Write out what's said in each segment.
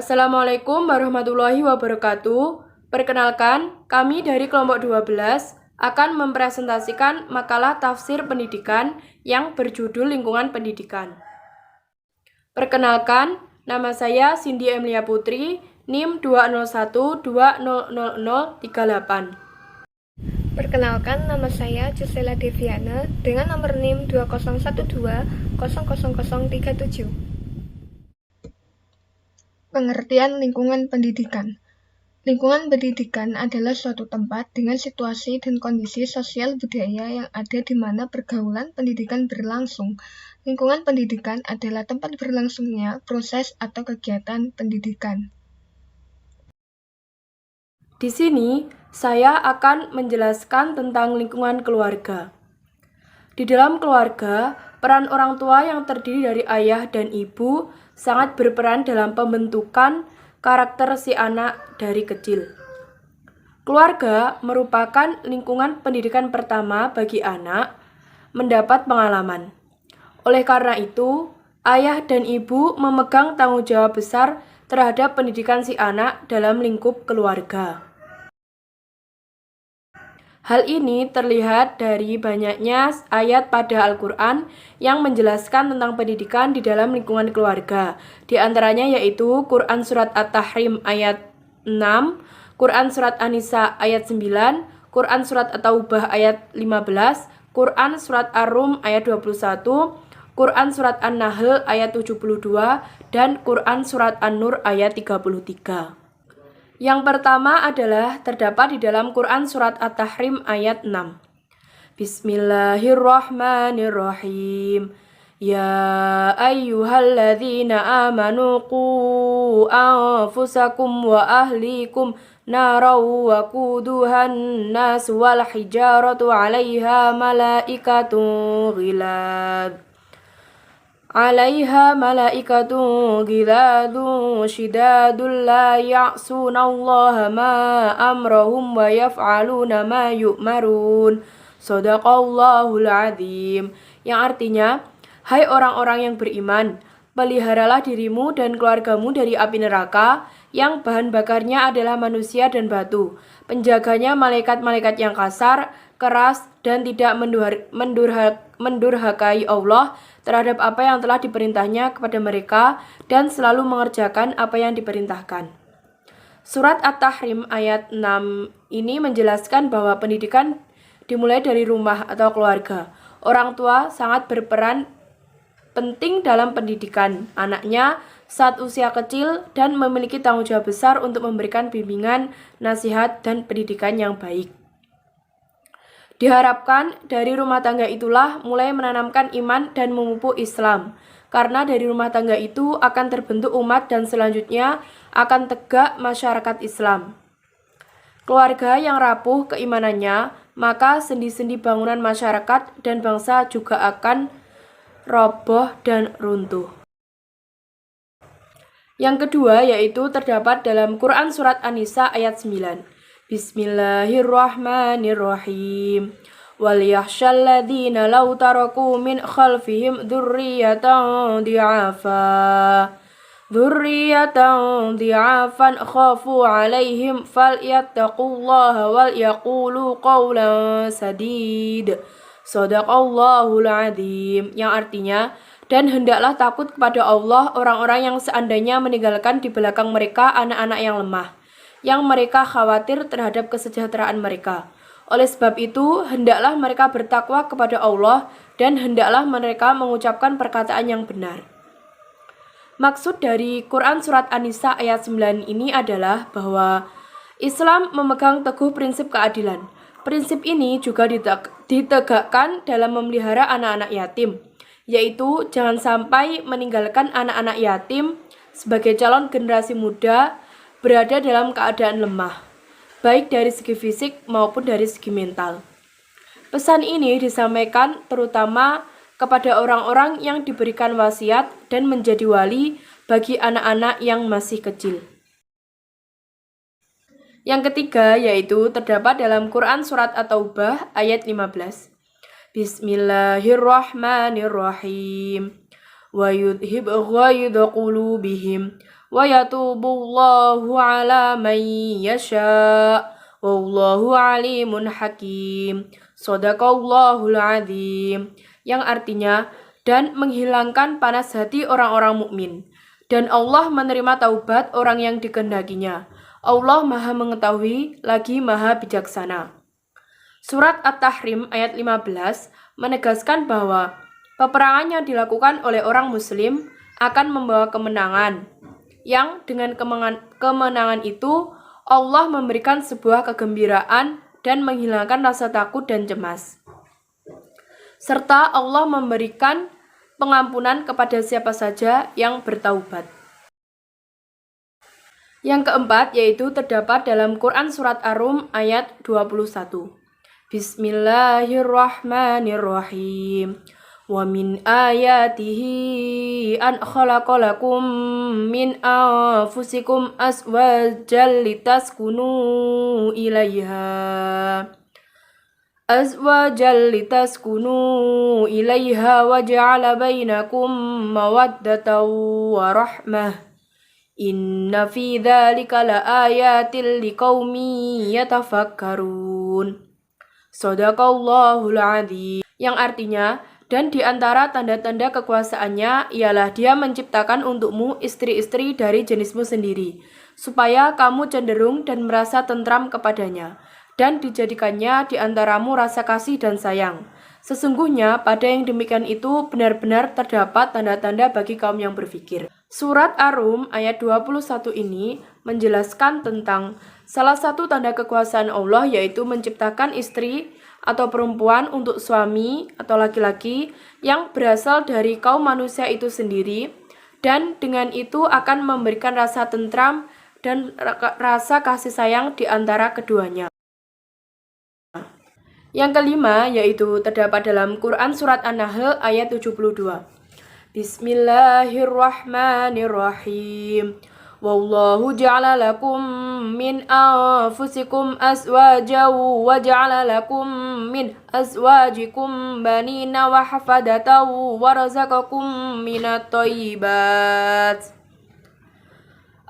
Assalamualaikum warahmatullahi wabarakatuh. Perkenalkan, kami dari kelompok 12 akan mempresentasikan makalah tafsir pendidikan yang berjudul Lingkungan Pendidikan. Perkenalkan, nama saya Cindy Emilia Putri, NIM 201200038. Perkenalkan, nama saya Jusela Deviana dengan nomor NIM 201200037. Pengertian lingkungan pendidikan. Lingkungan pendidikan adalah suatu tempat dengan situasi dan kondisi sosial budaya yang ada di mana pergaulan pendidikan berlangsung. Lingkungan pendidikan adalah tempat berlangsungnya proses atau kegiatan pendidikan. Di sini, saya akan menjelaskan tentang lingkungan keluarga. Di dalam keluarga, peran orang tua yang terdiri dari ayah dan ibu sangat berperan dalam pembentukan karakter si anak dari kecil. Keluarga merupakan lingkungan pendidikan pertama bagi anak mendapat pengalaman. Oleh karena itu, ayah dan ibu memegang tanggung jawab besar terhadap pendidikan si anak dalam lingkup keluarga. Hal ini terlihat dari banyaknya ayat pada Al-Quran yang menjelaskan tentang pendidikan di dalam lingkungan keluarga. Di antaranya yaitu Quran Surat At-Tahrim ayat 6, Quran Surat An-Nisa ayat 9, Quran Surat At-Taubah ayat 15, Quran Surat Ar-Rum ayat 21, Quran Surat An-Nahl ayat 72, dan Quran Surat An-Nur ayat 33. Yang pertama adalah terdapat di dalam Quran Surat At-Tahrim ayat 6. Bismillahirrahmanirrahim. Ya ayyuhalladzina amanu qu anfusakum wa ahlikum narau wa quduhan nas wal hijaratu 'alaiha malaikatun ghilad. Alaiha malaikatun ghiladzun shidadun la ya'sunallaha ma amrahum wa yaf'aluna ma yu'marun. Shadaqallahul azim. Yang artinya, hai orang-orang yang beriman, peliharalah dirimu dan keluargamu dari api neraka yang bahan bakarnya adalah manusia dan batu. Penjaganya malaikat-malaikat yang kasar, keras, dan tidak mendurhakai Allah terhadap apa yang telah diperintahnya kepada mereka dan selalu mengerjakan apa yang diperintahkan. Surat At-Tahrim ayat 6 ini menjelaskan bahwa pendidikan dimulai dari rumah atau keluarga. Orang tua sangat berperan penting dalam pendidikan anaknya saat usia kecil dan memiliki tanggung jawab besar untuk memberikan bimbingan, nasihat, dan pendidikan yang baik. Diharapkan dari rumah tangga itulah mulai menanamkan iman dan memupuk Islam, karena dari rumah tangga itu akan terbentuk umat dan selanjutnya akan tegak masyarakat Islam. Keluarga yang rapuh keimanannya, maka sendi-sendi bangunan masyarakat dan bangsa juga akan roboh dan runtuh. Yang kedua yaitu terdapat dalam Quran Surat An-Nisa ayat 9. Bismillahirrahmanirrahim. Wal yakhshal ladzina law taraku min khalfihim dzurriyyatan dhi'afan khafu 'alaihim falyattaqullaha wal yaqulu qawlan sadid. Shadaqallahul azim. Yang artinya, dan hendaklah takut kepada Allah orang-orang yang seandainya meninggalkan di belakang mereka anak-anak yang lemah, yang mereka khawatir terhadap kesejahteraan mereka. Oleh sebab itu, hendaklah mereka bertakwa kepada Allah dan hendaklah mereka mengucapkan perkataan yang benar. Maksud dari Quran Surat An-Nisa ayat 9 ini adalah bahwa Islam memegang teguh prinsip keadilan. Prinsip ini juga ditegakkan dalam memelihara anak-anak yatim, yaitu jangan sampai meninggalkan anak-anak yatim sebagai calon generasi muda berada dalam keadaan lemah, baik dari segi fisik maupun dari segi mental. Pesan ini disampaikan terutama kepada orang-orang yang diberikan wasiat dan menjadi wali bagi anak-anak yang masih kecil. Yang ketiga yaitu terdapat dalam Quran Surat At-Taubah ayat 15. Bismillahirrahmanirrahim. Wa yudhib ghaidha qulubihim wa yatubullahu ala man yasha wallahu alimun hakim. Shadaqallahul adzim. Yang artinya, dan menghilangkan panas hati orang-orang mukmin. Dan Allah menerima taubat orang yang dikehendakinya. Allah Maha mengetahui lagi Maha bijaksana. Surat At-Tahrim ayat 15 menegaskan bahwa peperangan yang dilakukan oleh orang muslim akan membawa kemenangan. Yang dengan kemenangan itu Allah memberikan sebuah kegembiraan dan menghilangkan rasa takut dan cemas. Serta Allah memberikan pengampunan kepada siapa saja yang bertaubat. Yang keempat yaitu terdapat dalam Quran Surat Ar-Rum ayat 21. Bismillahirrahmanirrahim. Wa min ayatihi an khalaqalakum min anfusikum azwajan litaskunu ilaiha. Wa ja'ala bainakum mawaddatan wa rahmah. Inna fi dzalika laayatil liqaumin yatafakkarun. Shadaqallahul adzim. Yang artinya, dan di antara tanda-tanda kekuasaannya ialah Dia menciptakan untukmu istri-istri dari jenismu sendiri, supaya kamu cenderung dan merasa tentram kepadanya, dan dijadikannya di antaramu rasa kasih dan sayang. Sesungguhnya pada yang demikian itu benar-benar terdapat tanda-tanda bagi kaum yang berfikir. Surat Ar-Rum ayat 21 ini menjelaskan tentang salah satu tanda kekuasaan Allah, yaitu menciptakan istri atau perempuan untuk suami atau laki-laki yang berasal dari kaum manusia itu sendiri, dan dengan itu akan memberikan rasa tentram dan rasa kasih sayang di antara keduanya. Yang kelima yaitu terdapat dalam Quran Surat An-Nahl ayat 72. Bismillahirrahmanirrahim. Wallahu ja'ala lakum min anfusikum azwajan wa ja'ala lakum min azwajikum banina wa hafadatan wa razaqakum minat thayyibat.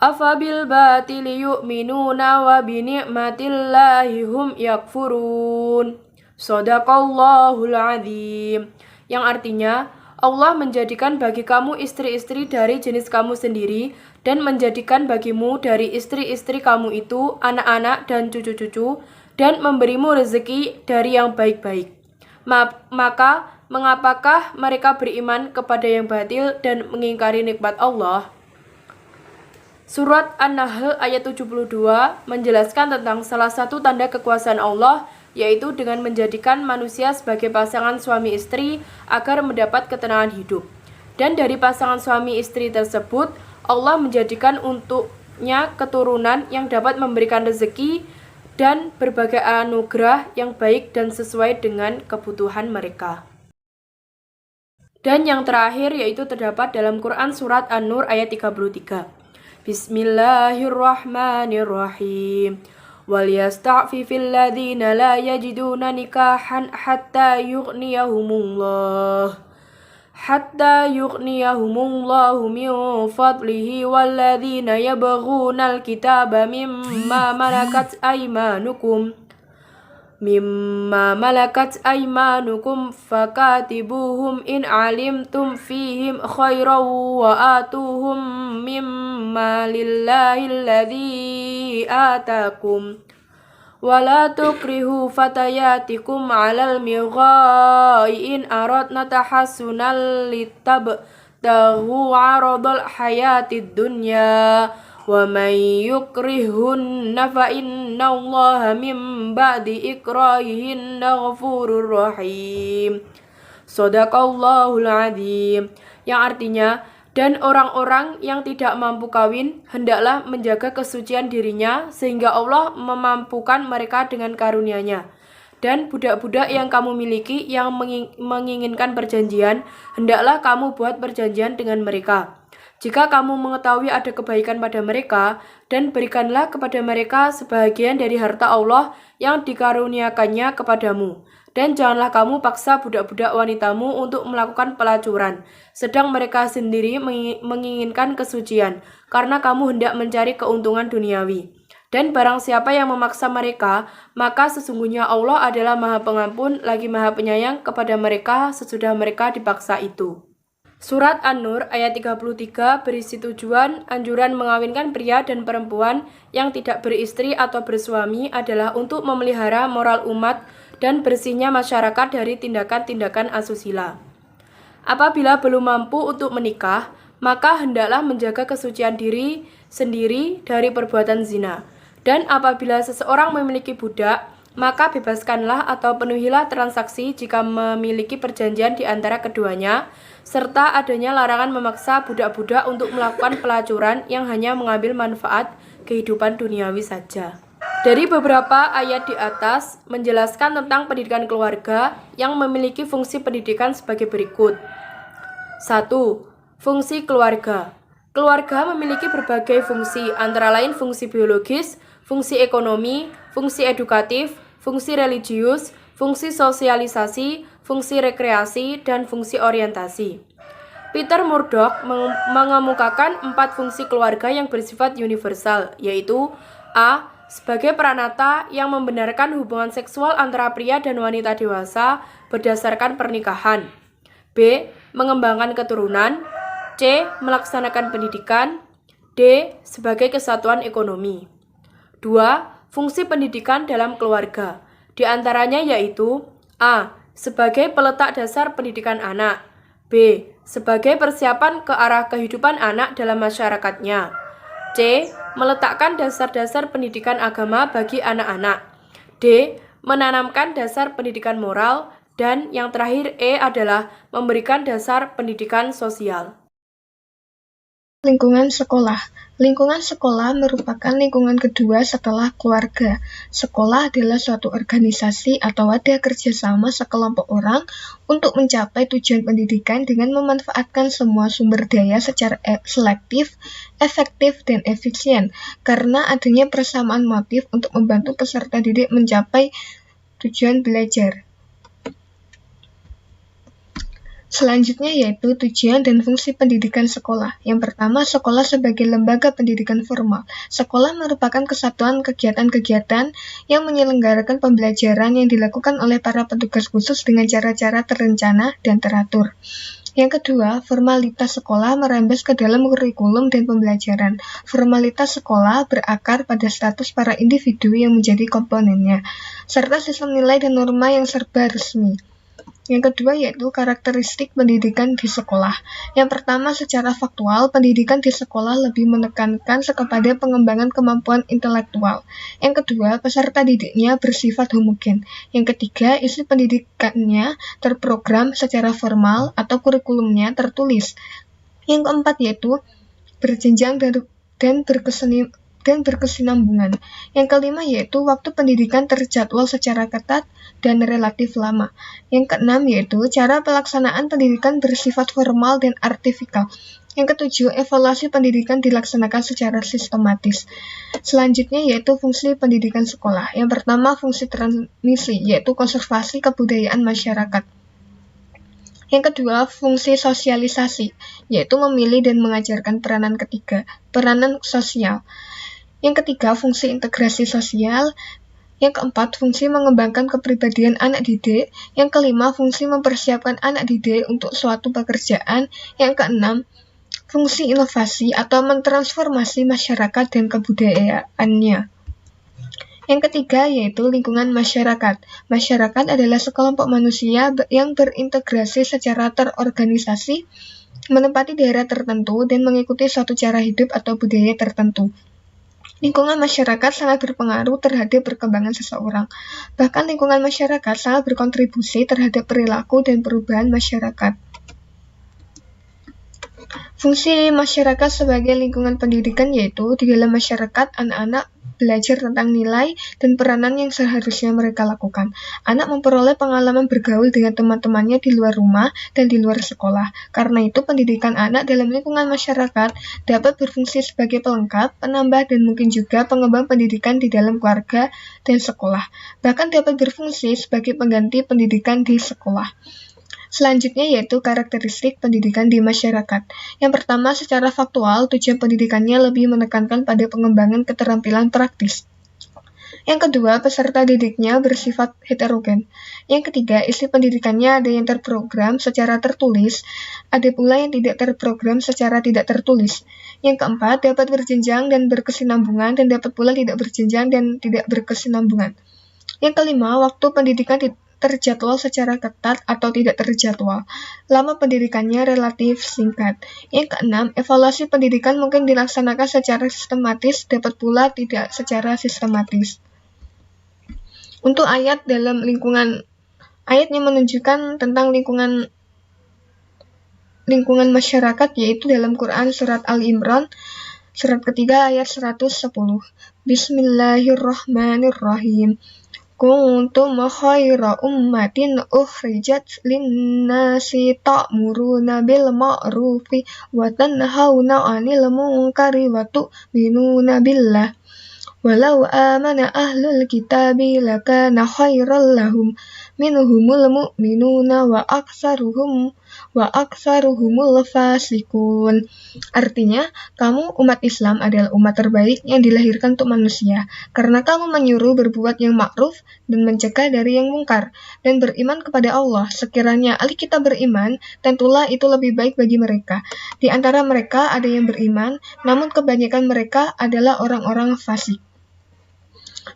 Afabil batili yu'minuna wa bini'matillahi hum yakfurun. Shadaqallahul adzim. Yang artinya, Allah menjadikan bagi kamu istri-istri dari jenis kamu sendiri dan menjadikan bagimu dari istri-istri kamu itu anak-anak dan cucu-cucu dan memberimu rezeki dari yang baik-baik. Maka, mengapakah mereka beriman kepada yang batil dan mengingkari nikmat Allah? Surat An-Nahl ayat 72 menjelaskan tentang salah satu tanda kekuasaan Allah, yaitu dengan menjadikan manusia sebagai pasangan suami istri agar mendapat ketenangan hidup. Dan dari pasangan suami istri tersebut, Allah menjadikan untuknya keturunan yang dapat memberikan rezeki dan berbagai anugerah yang baik dan sesuai dengan kebutuhan mereka. Dan yang terakhir yaitu terdapat dalam Quran Surat An-Nur ayat 33. Bismillahirrahmanirrahim. Waliyasta'fifil ladzina la yajiduna nikahan hatta yughniyahumullahu min fadlihi walladzina yabghunal kitaba mimma malakat aymanukum fakatibuhum in alimtum fihim khairan wa atuhum mimma lillahi alladhi atakum wa la tukrihu fatayatikum alal migha'i in aradna tahassunan litabtaghu 'aradal hayatid dunya wa may yukrihunna fa innallaha min ba'di ikrahihinna ghafurur rahim. Shadaqallahul adzim. Yang artinya, dan orang-orang yang tidak mampu kawin hendaklah menjaga kesucian dirinya sehingga Allah memampukan mereka dengan karunia-Nya. Dan budak-budak yang kamu miliki yang menginginkan perjanjian, hendaklah kamu buat perjanjian dengan mereka. Jika kamu mengetahui ada kebaikan pada mereka, dan berikanlah kepada mereka sebahagian dari harta Allah yang dikaruniakannya kepadamu. Dan janganlah kamu paksa budak-budak wanitamu untuk melakukan pelacuran, sedang mereka sendiri menginginkan kesucian, karena kamu hendak mencari keuntungan duniawi. Dan barang siapa yang memaksa mereka, maka sesungguhnya Allah adalah Maha Pengampun lagi Maha Penyayang kepada mereka sesudah mereka dipaksa itu. Surat An-Nur ayat 33 berisi tujuan anjuran mengawinkan pria dan perempuan yang tidak beristri atau bersuami adalah untuk memelihara moral umat dan bersihnya masyarakat dari tindakan-tindakan asusila. Apabila belum mampu untuk menikah, maka hendaklah menjaga kesucian diri sendiri dari perbuatan zina. Dan apabila seseorang memiliki budak, maka bebaskanlah atau penuhilah transaksi jika memiliki perjanjian di antara keduanya, serta adanya larangan memaksa budak-budak untuk melakukan pelacuran yang hanya mengambil manfaat kehidupan duniawi saja. Dari beberapa ayat di atas menjelaskan tentang pendidikan keluarga yang memiliki fungsi pendidikan sebagai berikut. 1. Fungsi keluarga. Keluarga memiliki berbagai fungsi, antara lain fungsi biologis, fungsi ekonomi, fungsi edukatif, fungsi religius, fungsi sosialisasi, fungsi rekreasi, dan fungsi orientasi. Peter Murdoch mengemukakan 4 fungsi keluarga yang bersifat universal, yaitu A. Sebagai peranata yang membenarkan hubungan seksual antara pria dan wanita dewasa berdasarkan pernikahan. B. Mengembangkan keturunan. C. Melaksanakan pendidikan. D. Sebagai kesatuan ekonomi. 2. Fungsi pendidikan dalam keluarga. Di antaranya yaitu A. Sebagai peletak dasar pendidikan anak. B. Sebagai persiapan ke arah kehidupan anak dalam masyarakatnya. C. Meletakkan dasar-dasar pendidikan agama bagi anak-anak. D. Menanamkan dasar pendidikan moral. Dan yang terakhir E adalah memberikan dasar pendidikan sosial. Lingkungan sekolah. Lingkungan sekolah merupakan lingkungan kedua setelah keluarga. Sekolah adalah suatu organisasi atau wadah kerjasama sekelompok orang untuk mencapai tujuan pendidikan dengan memanfaatkan semua sumber daya secara selektif, efektif, dan efisien, karena adanya persamaan motif untuk membantu peserta didik mencapai tujuan belajar. Selanjutnya yaitu tujuan dan fungsi pendidikan sekolah. Yang pertama, sekolah sebagai lembaga pendidikan formal. Sekolah merupakan kesatuan kegiatan-kegiatan yang menyelenggarakan pembelajaran yang dilakukan oleh para petugas khusus dengan cara-cara terencana dan teratur. Yang kedua, formalitas sekolah merembes ke dalam kurikulum dan pembelajaran. Formalitas sekolah berakar pada status para individu yang menjadi komponennya, serta sistem nilai dan norma yang serba resmi. Yang kedua yaitu karakteristik pendidikan di sekolah. Yang pertama, secara faktual, pendidikan di sekolah lebih menekankan kepada pengembangan kemampuan intelektual. Yang kedua, peserta didiknya bersifat homogen. Yang ketiga, isi pendidikannya terprogram secara formal atau kurikulumnya tertulis. Yang keempat yaitu berjenjang dan berkesinambungan. Yang kelima yaitu waktu pendidikan terjadwal secara ketat dan relatif lama. Yang keenam yaitu cara pelaksanaan pendidikan bersifat formal dan artifikal. Yang ketujuh, evaluasi pendidikan dilaksanakan secara sistematis. Selanjutnya yaitu fungsi pendidikan sekolah. Yang pertama, fungsi transmisi, yaitu konservasi kebudayaan masyarakat. Yang kedua, fungsi sosialisasi, yaitu memilih dan mengajarkan peranan ketiga, peranan sosial. Yang ketiga, fungsi integrasi sosial. Yang keempat, fungsi mengembangkan kepribadian anak didik. Yang kelima, fungsi mempersiapkan anak didik untuk suatu pekerjaan. Yang keenam, fungsi inovasi atau mentransformasi masyarakat dan kebudayaannya. Yang ketiga yaitu lingkungan masyarakat. Masyarakat adalah sekelompok manusia yang berintegrasi secara terorganisasi, menempati daerah tertentu, dan mengikuti suatu cara hidup atau budaya tertentu. Lingkungan masyarakat sangat berpengaruh terhadap perkembangan seseorang. Bahkan lingkungan masyarakat sangat berkontribusi terhadap perilaku dan perubahan masyarakat. Fungsi masyarakat sebagai lingkungan pendidikan yaitu di dalam masyarakat anak-anak belajar tentang nilai dan peranan yang seharusnya mereka lakukan. Anak memperoleh pengalaman bergaul dengan teman-temannya di luar rumah dan di luar sekolah. Karena itu, pendidikan anak dalam lingkungan masyarakat dapat berfungsi sebagai pelengkap, penambah, dan mungkin juga pengembang pendidikan di dalam keluarga dan sekolah. Bahkan dapat berfungsi sebagai pengganti pendidikan di sekolah. Selanjutnya yaitu karakteristik pendidikan di masyarakat. Yang pertama, secara faktual, tujuan pendidikannya lebih menekankan pada pengembangan keterampilan praktis. Yang kedua, peserta didiknya bersifat heterogen. Yang ketiga, isi pendidikannya ada yang terprogram secara tertulis, ada pula yang tidak terprogram secara tidak tertulis. Yang keempat, dapat berjenjang dan berkesinambungan, dan dapat pula tidak berjenjang dan tidak berkesinambungan. Yang kelima, waktu pendidikan terjadwal secara ketat atau tidak terjadwal. Lama pendidikannya relatif singkat. Yang keenam, evaluasi pendidikan mungkin dilaksanakan secara sistematis, dapat pula tidak secara sistematis. Untuk ayat dalam lingkungan, ayatnya menunjukkan tentang lingkungan masyarakat, yaitu dalam Quran surat Al-Imran, surat ketiga ayat 110. Bismillahirrahmanirrahim. Kuntum khaira ummatin ukhrijat linnasi ta'muruna bil ma'rufi wa tanhauna 'anil munkari wa tu'minuna billah. Walau amana ahlul kitabi lakana khairal lahum minhumul mu'minuna wa aktsaruhumul fasikun. Artinya, kamu umat Islam adalah umat terbaik yang dilahirkan untuk manusia, karena kamu menyuruh berbuat yang ma'ruf dan mencegah dari yang mungkar, dan beriman kepada Allah. Sekiranya ahli kitab beriman, tentulah itu lebih baik bagi mereka. Di antara mereka ada yang beriman, namun kebanyakan mereka adalah orang-orang fasik.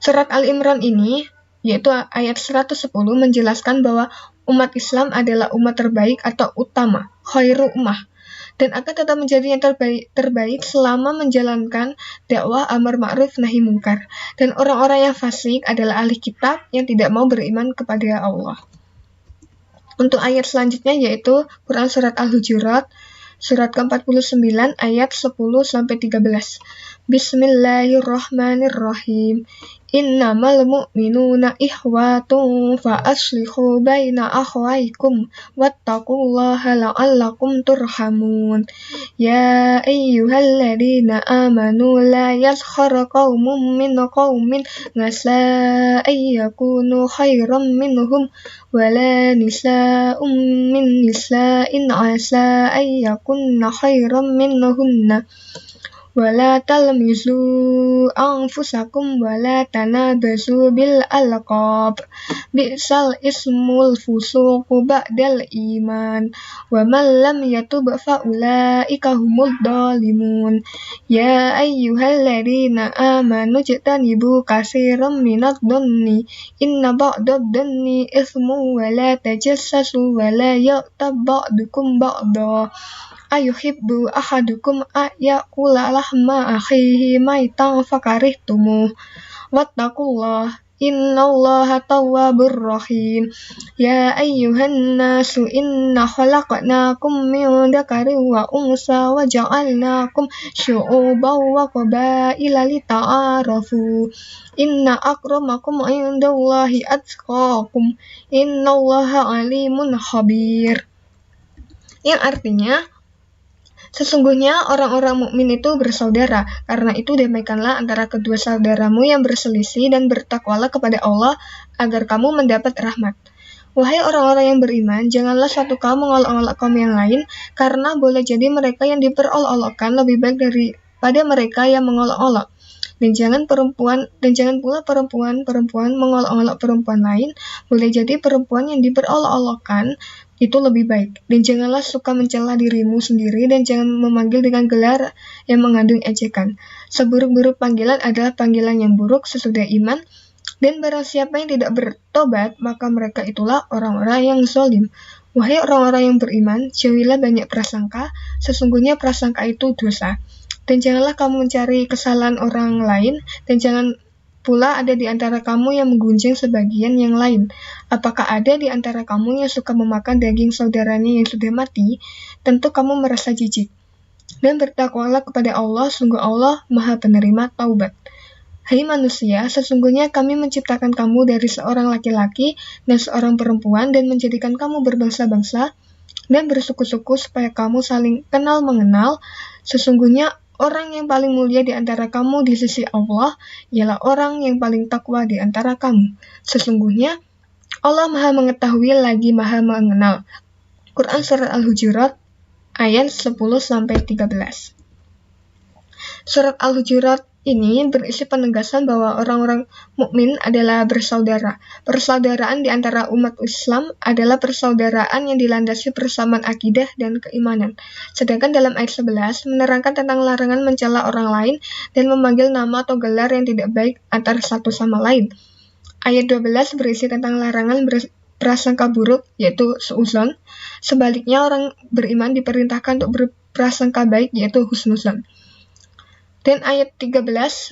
Surat Al-Imran ini, yaitu ayat 110, menjelaskan bahwa umat Islam adalah umat terbaik atau utama, khairu ummah, dan akan tetap menjadi yang terbaik selama menjalankan dakwah amar ma'ruf nahi mungkar. Dan orang-orang yang fasik adalah ahli kitab yang tidak mau beriman kepada Allah. Untuk ayat selanjutnya yaitu Quran surat Al-Hujurat, surat ke-49 ayat 10-13. Bismillahirrahmanirrahim. Innamal mu'minuna ihwatun fa aslihu baina akhwaikum wattaqullaha la'allakum turhamun. Ya ayyuhalladzina amanu la yaskhar qaumun min qaumin ngasa ayyakunu khairan minhum wala nisa'un min nisa'in asa ayyakunna khairan minhunna. Wala talmizu anfusakum wala tanabazu bil alqab bi'sal ismul fusuqu ba'dal iman wa man lam yatub fa ulaika humud dhalimun. Ya ayyuhalladzina amanu jtanibu katsiran minadh dhanni inna ba'dad dhanni itsmun wa la tajassasu wa la yaghtab ba'dukum ba'da. Ayuhibbu ahadukum ayakula lahma akhihi maitan fakarihtumuh. Wattaqullah innallaha tawwabur rahim. Ya ayyuhan nasu inna khalaqnakum min dzakarin wa unsa wa ja'alnakum syu'uban wa qabaila lita'arafu. Inna akramakum indallahi atqakum. Innallaha alimun khabir. Yang artinya, sesungguhnya orang-orang mukmin itu bersaudara, karena itu damaikanlah antara kedua saudaramu yang berselisih dan bertakwalah kepada Allah agar kamu mendapat rahmat. Wahai orang-orang yang beriman, janganlah satu kaum mengolok-olok kaum yang lain, karena boleh jadi mereka yang diperolok-olokkan lebih baik daripada mereka yang mengolok-olok. Dan jangan pula perempuan mengolok-olok perempuan lain, boleh jadi perempuan yang diperolok-olokkan itu lebih baik. Dan janganlah suka mencela dirimu sendiri dan jangan memanggil dengan gelar yang mengandung ejekan. Seburuk-buruk panggilan adalah panggilan yang buruk sesudah iman, dan barang siapa yang tidak bertobat, maka mereka itulah orang-orang yang zalim. Wahai orang-orang yang beriman, jauhilah banyak prasangka, sesungguhnya prasangka itu dosa. Dan janganlah kamu mencari kesalahan orang lain, dan jangan pula ada di antara kamu yang menggunjing sebagian yang lain. Apakah ada di antara kamu yang suka memakan daging saudaranya yang sudah mati? Tentu kamu merasa jijik. Dan bertakwalah kepada Allah, sungguh Allah Maha Penerima Taubat. Hai manusia, sesungguhnya kami menciptakan kamu dari seorang laki-laki dan seorang perempuan dan menjadikan kamu berbangsa-bangsa dan bersuku-suku supaya kamu saling kenal mengenal. Sesungguhnya orang yang paling mulia di antara kamu di sisi Allah ialah orang yang paling takwa di antara kamu. Sesungguhnya Allah Maha Mengetahui lagi Maha Mengenal. Quran Surat Al-Hujurat ayat 10-13. Surat Al-Hujurat ini berisi penegasan bahwa orang-orang mukmin adalah bersaudara. Persaudaraan di antara umat Islam adalah persaudaraan yang dilandasi persamaan akidah dan keimanan. Sedangkan dalam ayat 11 menerangkan tentang larangan mencela orang lain dan memanggil nama atau gelar yang tidak baik antara satu sama lain. Ayat 12 berisi tentang larangan berprasangka buruk, yaitu suudzon. Sebaliknya orang beriman diperintahkan untuk berprasangka baik, yaitu husnuzon. Dan ayat 13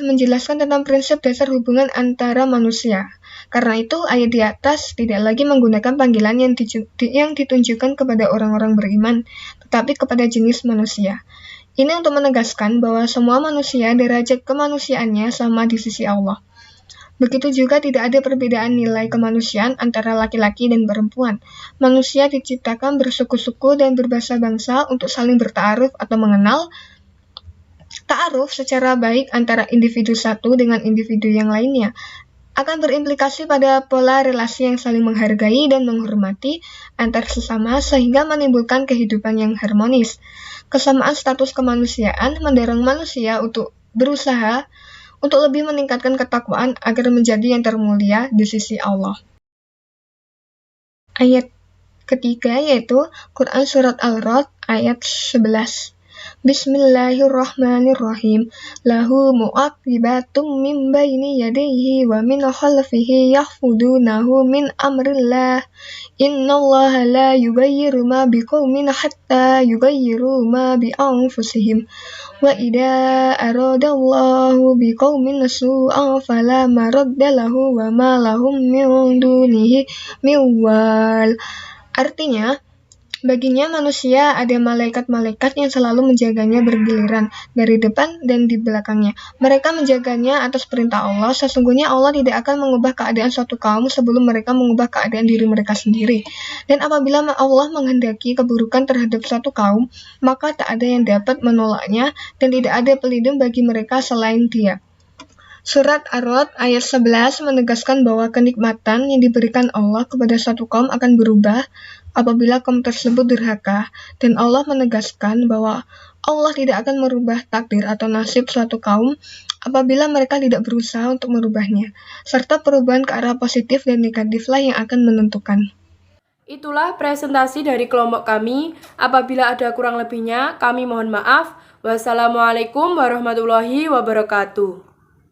menjelaskan tentang prinsip dasar hubungan antara manusia. Karena itu, ayat di atas tidak lagi menggunakan panggilan yang ditunjukkan kepada orang-orang beriman, tetapi kepada jenis manusia. Ini untuk menegaskan bahwa semua manusia derajat kemanusiaannya sama di sisi Allah. Begitu juga tidak ada perbedaan nilai kemanusiaan antara laki-laki dan perempuan. Manusia diciptakan bersuku-suku dan berbangsa-bangsa untuk saling bertaaruf atau mengenal. Ta'aruf secara baik antara individu satu dengan individu yang lainnya akan berimplikasi pada pola relasi yang saling menghargai dan menghormati antar sesama sehingga menimbulkan kehidupan yang harmonis. Kesamaan status kemanusiaan mendorong manusia untuk berusaha untuk lebih meningkatkan ketakwaan agar menjadi yang termulia di sisi Allah. Ayat ketiga yaitu Quran Surat Al-Ra'd ayat 11. Bismillahirrahmanirrahim. Lahu mu'aqibatum min baini yadayhi wa min khalfihi yahfudunahu min amrillah. Innallaha la yughayyiru ma biqaumin hatta yughayyiru ma bi anfusihim. Wa idza aradallahu biqaumin su'an fala maradda lahu wa ma lahum min dunihi min wal. Artinya, baginya manusia ada malaikat-malaikat yang selalu menjaganya bergiliran dari depan dan di belakangnya. Mereka menjaganya atas perintah Allah. Sesungguhnya Allah tidak akan mengubah keadaan suatu kaum sebelum mereka mengubah keadaan diri mereka sendiri. Dan apabila Allah menghendaki keburukan terhadap suatu kaum, maka tak ada yang dapat menolaknya dan tidak ada pelindung bagi mereka selain Dia. Surat Ar-Ra'd ayat 11 menegaskan bahwa kenikmatan yang diberikan Allah kepada suatu kaum akan berubah apabila kaum tersebut durhaka, dan Allah menegaskan bahwa Allah tidak akan merubah takdir atau nasib suatu kaum apabila mereka tidak berusaha untuk merubahnya, serta perubahan ke arah positif dan negatiflah yang akan menentukan. Itulah presentasi dari kelompok kami. Apabila ada kurang lebihnya, kami mohon maaf. Wassalamualaikum warahmatullahi wabarakatuh.